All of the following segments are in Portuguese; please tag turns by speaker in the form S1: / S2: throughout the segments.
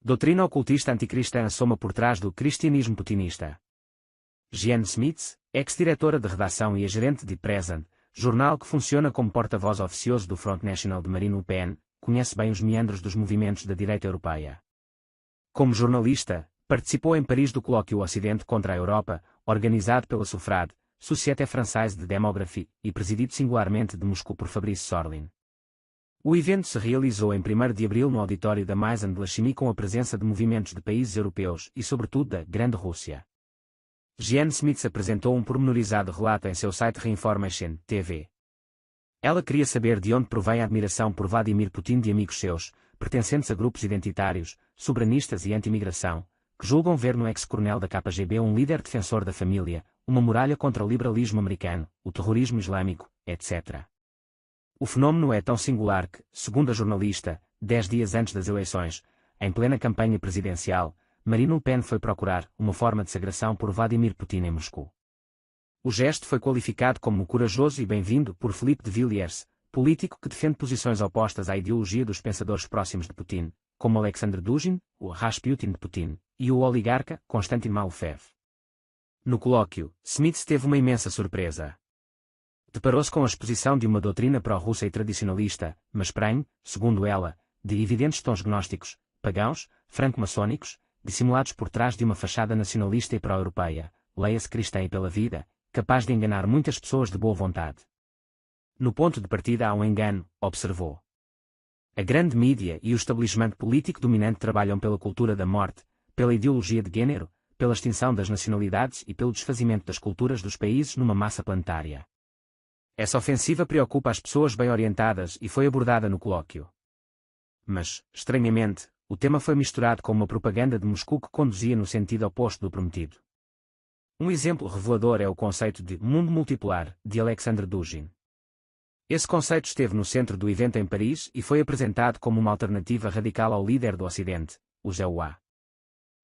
S1: Doutrina ocultista anticristã soma por trás do cristianismo putinista. Jeanne Smith, ex-diretora de redação e gerente de Present, jornal que funciona como porta-voz oficioso do Front National de Marine Le Pen, conhece bem os meandros dos movimentos da direita europeia. Como jornalista, participou em Paris do colóquio Ocidente contra a Europa, organizado pela SOFRAD, Société Française de Démographie, e presidido singularmente de Moscou por Fabrice Sorlin. O evento se realizou em 1º de abril no auditório da Maison de la Chimie com a presença de movimentos de países europeus e sobretudo da Grande Rússia. Jeanne Smith apresentou um pormenorizado relato em seu site Reinformation TV. Ela queria saber de onde provém a admiração por Vladimir Putin de amigos seus, pertencentes a grupos identitários, soberanistas e anti-imigração, que julgam ver no ex-coronel da KGB um líder defensor da família, uma muralha contra o liberalismo americano, o terrorismo islâmico, etc. O fenômeno é tão singular que, segundo a jornalista, 10 dias antes das eleições, em plena campanha presidencial, Marine Le Pen foi procurar uma forma de sagração por Vladimir Putin em Moscou. O gesto foi qualificado como corajoso e bem-vindo por Philippe de Villiers, político que defende posições opostas à ideologia dos pensadores próximos de Putin, como Alexandre Dugin, o Rasputin de Putin, e o oligarca Konstantin Malofev. No colóquio, Smith teve uma imensa surpresa. Deparou-se com a exposição de uma doutrina pró-russa e tradicionalista, mas prenhe, segundo ela, de evidentes tons gnósticos, pagãos, franco-maçônicos, dissimulados por trás de uma fachada nacionalista e pró-europeia, leia-se cristã e pela vida, capaz de enganar muitas pessoas de boa vontade. No ponto de partida há um engano, observou. A grande mídia e o estabelecimento político dominante trabalham pela cultura da morte, pela ideologia de gênero, pela extinção das nacionalidades e pelo desfazimento das culturas dos países numa massa planetária. Essa ofensiva preocupa as pessoas bem orientadas e foi abordada no colóquio. Mas, estranhamente, o tema foi misturado com uma propaganda de Moscou que conduzia no sentido oposto do prometido. Um exemplo revelador é o conceito de mundo multipolar, de Alexandre Dugin. Esse conceito esteve no centro do evento em Paris e foi apresentado como uma alternativa radical ao líder do Ocidente, o Zhao.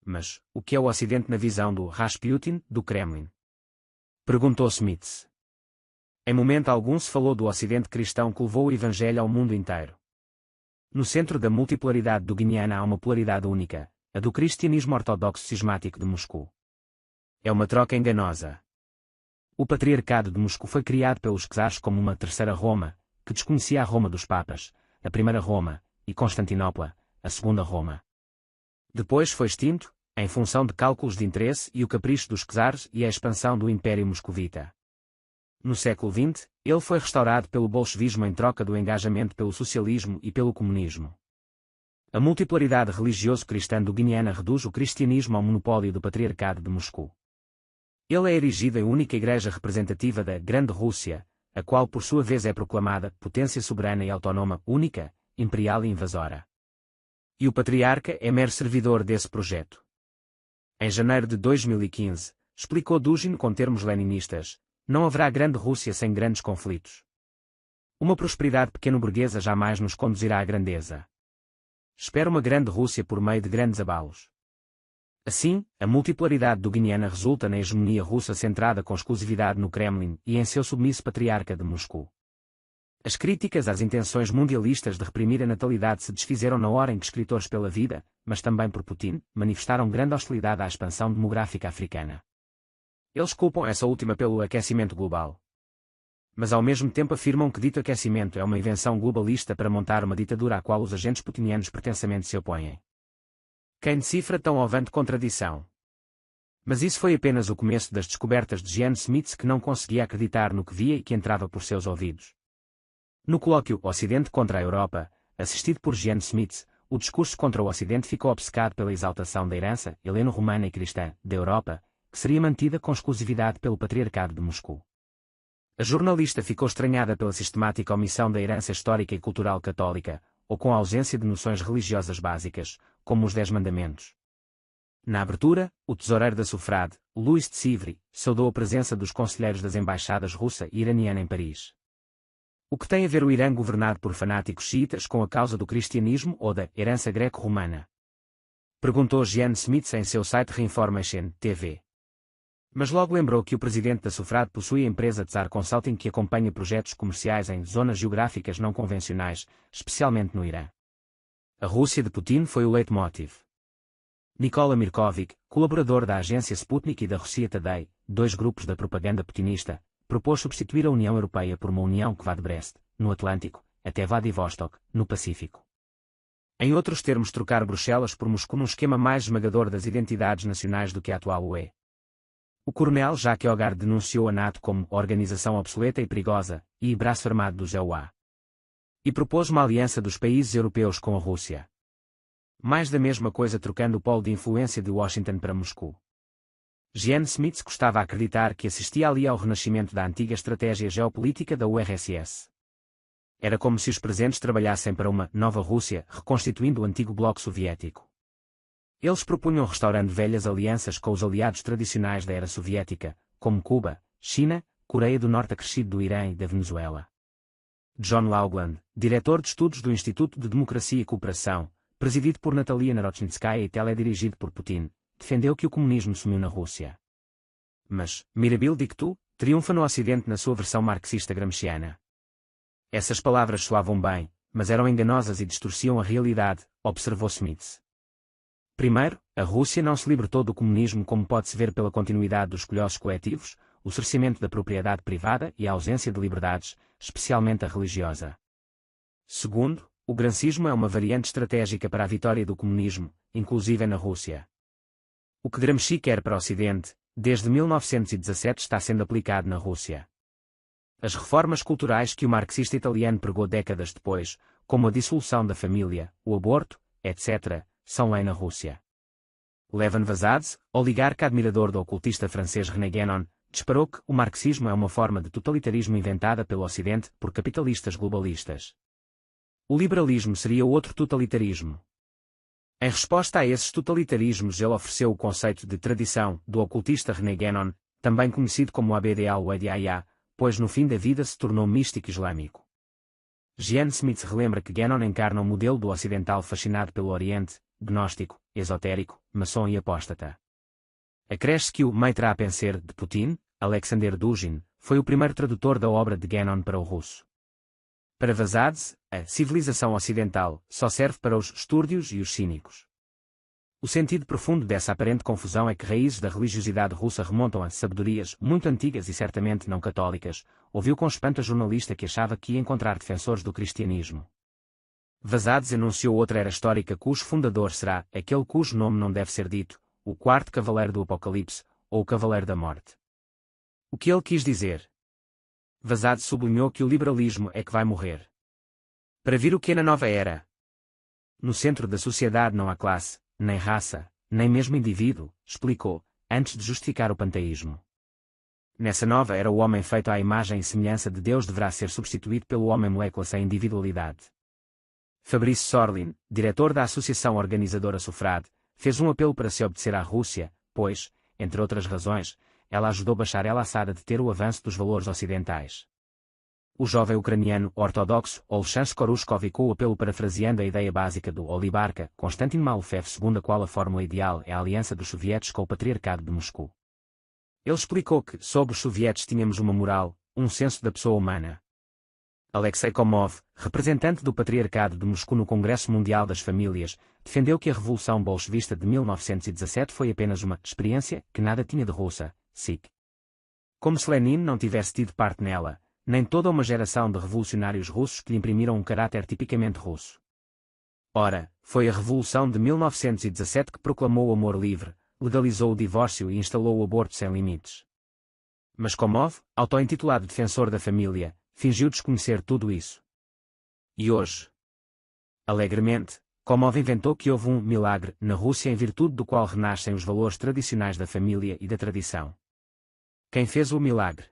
S1: Mas, o que é o Ocidente na visão do Rasputin, do Kremlin? Perguntou Smith. Em momento algum se falou do Ocidente cristão que levou o Evangelho ao mundo inteiro. No centro da multipolaridade duginiana há uma polaridade única, a do cristianismo ortodoxo cismático de Moscou. É uma troca enganosa. O patriarcado de Moscou foi criado pelos czares como uma terceira Roma, que desconhecia a Roma dos papas, a primeira Roma, e Constantinopla, a segunda Roma. Depois foi extinto, em função de cálculos de interesse e o capricho dos czares e a expansão do Império Moscovita. No século XX, ele foi restaurado pelo bolchevismo em troca do engajamento pelo socialismo e pelo comunismo. A multipolaridade religioso-cristã duginiana reduz o cristianismo ao monopólio do patriarcado de Moscou. Ele é erigido em única igreja representativa da Grande Rússia, a qual por sua vez é proclamada potência soberana e autónoma, única, imperial e invasora. E o patriarca é mero servidor desse projeto. Em janeiro de 2015, explicou Dugin com termos leninistas, não haverá Grande Rússia sem grandes conflitos. Uma prosperidade pequeno-burguesa jamais nos conduzirá à grandeza. Espero uma Grande Rússia por meio de grandes abalos. Assim, a multipolaridade duginiana resulta na hegemonia russa centrada com exclusividade no Kremlin e em seu submisso patriarca de Moscou. As críticas às intenções mundialistas de reprimir a natalidade se desfizeram na hora em que escritores pela vida, mas também por Putin, manifestaram grande hostilidade à expansão demográfica africana. Eles culpam essa última pelo aquecimento global. Mas ao mesmo tempo afirmam que dito aquecimento é uma invenção globalista para montar uma ditadura à qual os agentes putinianos pretensamente se opõem. Quem decifra tão ovante contradição? Mas isso foi apenas o começo das descobertas de Jeanne Smith, que não conseguia acreditar no que via e que entrava por seus ouvidos. No colóquio Ocidente contra a Europa, assistido por Jeanne Smith, o discurso contra o Ocidente ficou obcecado pela exaltação da herança heleno-romana e cristã da Europa, que seria mantida com exclusividade pelo patriarcado de Moscou. A jornalista ficou estranhada pela sistemática omissão da herança histórica e cultural católica, ou com a ausência de noções religiosas básicas, como os 10 mandamentos. Na abertura, o tesoureiro da SOFRAD, Louis de Sivry, saudou a presença dos conselheiros das embaixadas russa e iraniana em Paris. O que tem a ver o Irã governado por fanáticos xiitas com a causa do cristianismo ou da herança greco-romana? Perguntou Jeanne Smith em seu site Reinformation TV. Mas logo lembrou que o presidente da SOFRAD possui a empresa Tsar Consulting que acompanha projetos comerciais em zonas geográficas não convencionais, especialmente no Irã. A Rússia de Putin foi o leitmotiv. Nikola Mirkovic, colaborador da agência Sputnik e da Russia Today, dois grupos da propaganda putinista, propôs substituir a União Europeia por uma união que vá de Brest, no Atlântico, até Vladivostok, no Pacífico. Em outros termos, trocar Bruxelas por Moscou num esquema mais esmagador das identidades nacionais do que a atual UE. O coronel Jacques Hogar denunciou a NATO como organização obsoleta e perigosa, e braço armado dos EUA. E propôs uma aliança dos países europeus com a Rússia. Mais da mesma coisa, trocando o polo de influência de Washington para Moscou. Jens Smith custava acreditar que assistia ali ao renascimento da antiga estratégia geopolítica da URSS. Era como se os presentes trabalhassem para uma nova Rússia, reconstituindo o antigo bloco soviético. Eles propunham restaurando velhas alianças com os aliados tradicionais da era soviética, como Cuba, China, Coreia do Norte acrescido do Irã e da Venezuela. John Laugland, diretor de estudos do Instituto de Democracia e Cooperação, presidido por Natalia Narotchnitskaya e teledirigido por Putin, defendeu que o comunismo sumiu na Rússia. Mas, Mirabil Dictu, triunfa no Ocidente na sua versão marxista-gramsciana. Essas palavras soavam bem, mas eram enganosas e distorciam a realidade, observou Smith. Primeiro, a Rússia não se libertou do comunismo, como pode-se ver pela continuidade dos colhossos coletivos, o cerceamento da propriedade privada e a ausência de liberdades, especialmente a religiosa. Segundo, o gramscismo é uma variante estratégica para a vitória do comunismo, inclusive na Rússia. O que Gramsci quer para o Ocidente, desde 1917 está sendo aplicado na Rússia. As reformas culturais que o marxista italiano pregou décadas depois, como a dissolução da família, o aborto, etc., são lei na Rússia. Levan Vazadze, oligarca admirador do ocultista francês René Guénon, disparou que o marxismo é uma forma de totalitarismo inventada pelo Ocidente por capitalistas globalistas. O liberalismo seria outro totalitarismo. Em resposta a esses totalitarismos, ele ofereceu o conceito de tradição do ocultista René Guénon, também conhecido como Abd al-Wahid, pois no fim da vida se tornou místico islâmico. Jens Smith relembra que Guénon encarna um modelo do ocidental fascinado pelo Oriente, gnóstico, esotérico, maçom e apóstata. Acresce que o Maitra Penser de Putin, Alexander Dugin, foi o primeiro tradutor da obra de Guénon para o russo. Para Vazadze, a civilização ocidental só serve para os estúrdios e os cínicos. O sentido profundo dessa aparente confusão é que raízes da religiosidade russa remontam a sabedorias muito antigas e certamente não católicas, ouviu com espanto a jornalista que achava que ia encontrar defensores do cristianismo. Vazadze enunciou outra era histórica cujo fundador será aquele cujo nome não deve ser dito, o quarto cavaleiro do Apocalipse, ou o cavaleiro da morte. O que ele quis dizer? Vazadze sublinhou que o liberalismo é que vai morrer. Para vir o que na nova era? No centro da sociedade não há classe, nem raça, nem mesmo indivíduo, explicou, antes de justificar o panteísmo. Nessa nova era o homem feito à imagem e semelhança de Deus deverá ser substituído pelo homem molécula sem individualidade. Fabrice Sorlin, diretor da associação organizadora Sufrad, fez um apelo para se obedecer à Rússia, pois, entre outras razões, ela ajudou Bashar el-Assad a deter o avanço dos valores ocidentais. O jovem ucraniano ortodoxo Olshan Skorushkov ficou o apelo parafraseando a ideia básica do oligarca Konstantin Malofev, segundo a qual a fórmula ideal é a aliança dos sovietes com o patriarcado de Moscou. Ele explicou que, sob os sovietes tínhamos uma moral, um senso da pessoa humana. Alexei Komov, representante do patriarcado de Moscou no Congresso Mundial das Famílias, defendeu que a Revolução Bolchevista de 1917 foi apenas uma experiência que nada tinha de russa, SIC. Como se Lenin não tivesse tido parte nela, nem toda uma geração de revolucionários russos que lhe imprimiram um caráter tipicamente russo. Ora, foi a Revolução de 1917 que proclamou o amor livre, legalizou o divórcio e instalou o aborto sem limites. Mas Komov, auto-intitulado defensor da família, fingiu desconhecer tudo isso. E hoje? Alegremente, Komov inventou que houve um milagre na Rússia em virtude do qual renascem os valores tradicionais da família e da tradição. Quem fez o milagre?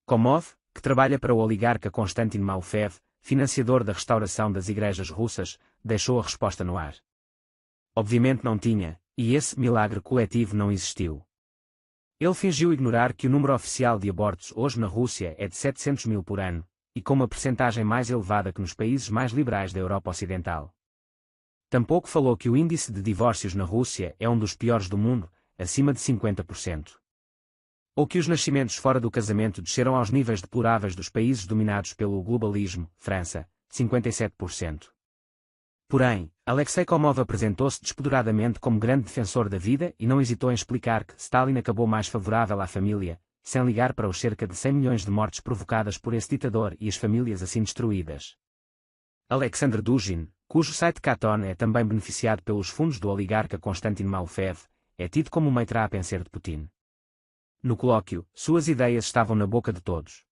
S1: Komov, que trabalha para o oligarca Konstantin Malofev, financiador da restauração das igrejas russas, deixou a resposta no ar. Obviamente não tinha, e esse milagre coletivo não existiu. Ele fingiu ignorar que o número oficial de abortos hoje na Rússia é de 700 mil por ano, e com uma percentagem mais elevada que nos países mais liberais da Europa Ocidental. Tampouco falou que o índice de divórcios na Rússia é um dos piores do mundo, acima de 50%. Ou que os nascimentos fora do casamento desceram aos níveis deploráveis dos países dominados pelo globalismo, França, 57%. Porém, Alexei Komov apresentou-se despoderadamente como grande defensor da vida e não hesitou em explicar que Stalin acabou mais favorável à família, sem ligar para os cerca de 100 milhões de mortes provocadas por esse ditador e as famílias assim destruídas. Alexander Dugin, cujo site Katon é também beneficiado pelos fundos do oligarca Konstantin Malofev, é tido como o maître à penser de Putin. No colóquio, suas ideias estavam na boca de todos.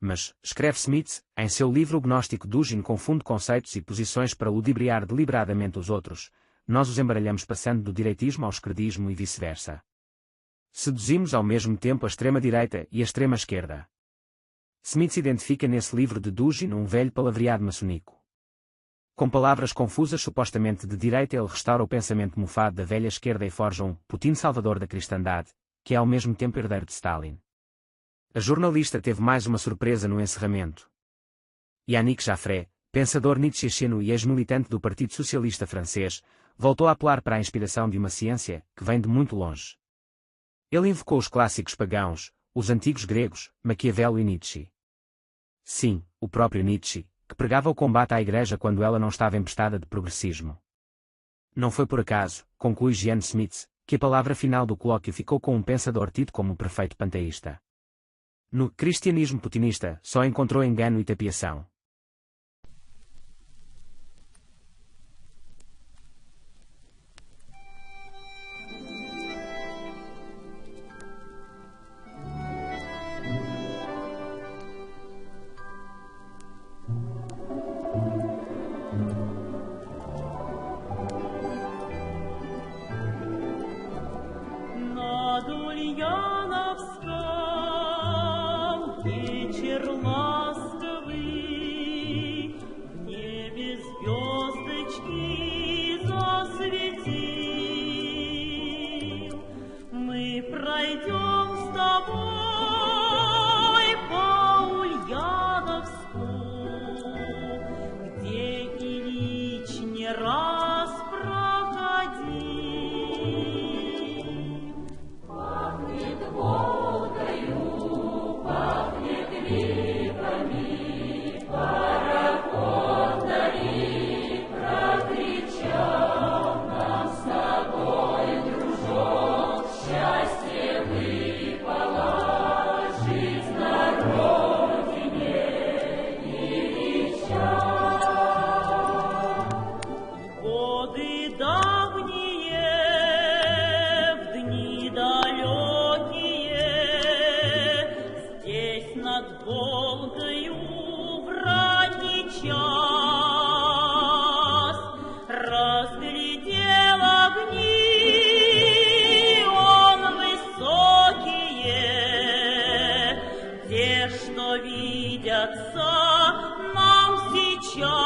S1: Mas, escreve Smith, em seu livro O Gnóstico, Dugin confunde conceitos e posições para ludibriar deliberadamente os outros. Nós os embaralhamos passando do direitismo ao esquerdismo e vice-versa. Seduzimos ao mesmo tempo a extrema-direita e a extrema-esquerda. Smith identifica nesse livro de Dugin um velho palavreado maçoníco. Com palavras confusas supostamente de direita, ele restaura o pensamento mofado da velha esquerda e forja um Putin salvador da cristandade, que é ao mesmo tempo herdeiro de Stalin. A jornalista teve mais uma surpresa no encerramento. Yannick Jaffré, pensador nietzscheano e ex-militante do Partido Socialista Francês, voltou a apelar para a inspiração de uma ciência que vem de muito longe. Ele invocou os clássicos pagãos, os antigos gregos, Maquiavelo e Nietzsche. Sim, o próprio Nietzsche, que pregava o combate à Igreja quando ela não estava empestada de progressismo. Não foi por acaso, conclui Jean Smith, que a palavra final do colóquio ficou com um pensador tido como o perfeito panteísta. No cristianismo putinista, só encontrou engano e tapiação.
S2: Вечер ласковый, в небе звездочки засветил. Мы пройдем с тобой по Ульяновску, где Ильич не раз проходил. Пахнет Волгою, пахнет липами, пароход вдали прокричал нам с тобой, дружок, счастье выпало жить на родине Ильича. Годы давние, в дни далекие, здесь над Волгою в ранний час разглядел огни он высокие, те, что видятся нам сейчас.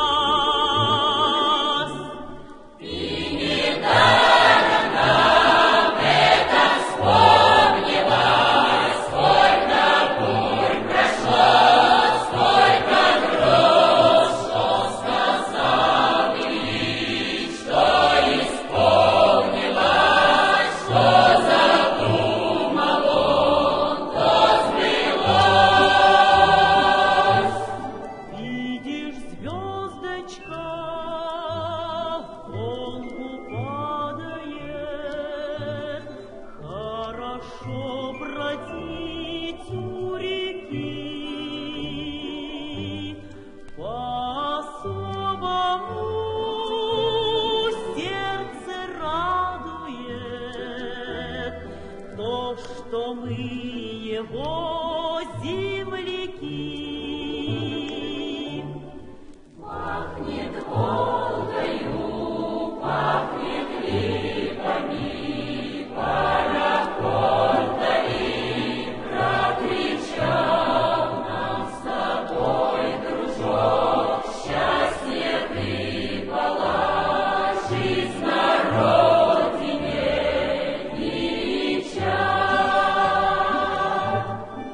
S2: Видишь, звездочка в Волгу падает, хорошо бродить у реки, по-особому сердце радует то, что мы его